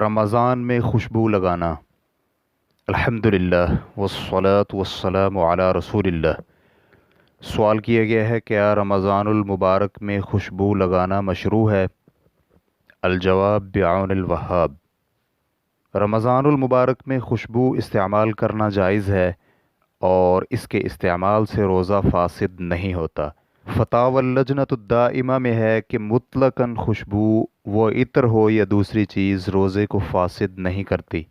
رمضان میں خوشبو لگانا۔ الحمدللہ والصلاة والسلام علی رسول اللہ۔ سوال کیا گیا ہے، کیا رمضان المبارک میں خوشبو لگانا مشروع ہے؟ الجواب بعون الوہاب۔ رمضان المبارک میں خوشبو استعمال کرنا جائز ہے اور اس کے استعمال سے روزہ فاسد نہیں ہوتا۔ فتاوی اللجنۃ الدائمہ میں ہے کہ مطلقاً خوشبو وہ عطر ہو یا دوسری چیز روزے کو فاسد نہیں کرتی۔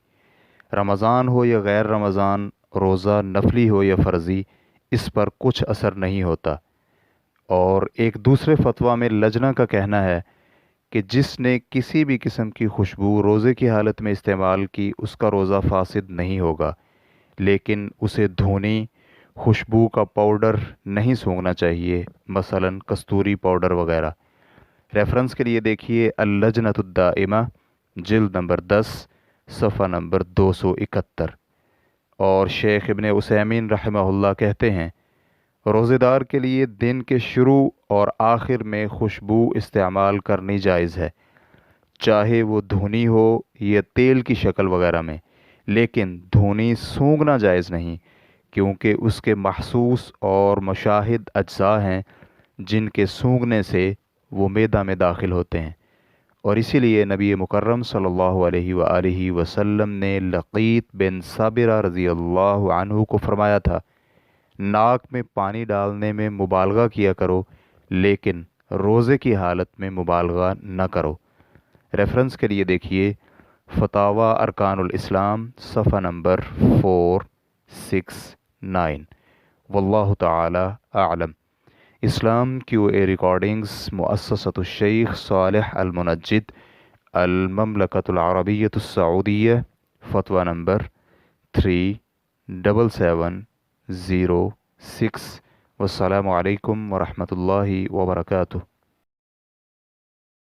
رمضان ہو یا غیر رمضان، روزہ نفلی ہو یا فرضی، اس پر کچھ اثر نہیں ہوتا۔ اور ایک دوسرے فتویٰ میں لجنہ کا کہنا ہے کہ جس نے کسی بھی قسم کی خوشبو روزے کی حالت میں استعمال کی اس کا روزہ فاسد نہیں ہوگا، لیکن اسے دھونی خوشبو کا پاؤڈر نہیں سونگھنا چاہیے، مثلا کستوری پاؤڈر وغیرہ۔ ریفرنس کے لیے دیکھیے اللجنۃ الدائمہ، جلد نمبر 10، صفحہ نمبر 271۔ اور شیخ ابن عثیمین رحمہ اللہ کہتے ہیں، روزے دار کے لیے دن کے شروع اور آخر میں خوشبو استعمال کرنی جائز ہے، چاہے وہ دھونی ہو یا تیل کی شکل وغیرہ میں، لیکن دھونی سونگھنا جائز نہیں، کیونکہ اس کے محسوس اور مشاہد اجزاء ہیں جن کے سونگھنے سے وہ معدہ میں داخل ہوتے ہیں، اور اسی لیے نبی مکرم صلی اللہ علیہ وآلہ وسلم نے لقیط بن صابرہ رضی اللہ عنہ کو فرمایا تھا، ناک میں پانی ڈالنے میں مبالغہ کیا کرو، لیکن روزے کی حالت میں مبالغہ نہ کرو۔ ریفرنس کے لیے دیکھیے فتاوی ارکان الاسلام، صفحہ نمبر 469۔ واللہ تعالی اعلم۔ اسلام کیو اے ریکارڈنگز، مؤسسۃ الشیخ صالح المنجد، المملکۃ العربیۃ السعودیہ، فتویٰ نمبر 37706۔ والسلام علیکم ورحمۃ اللہ وبرکاتہ۔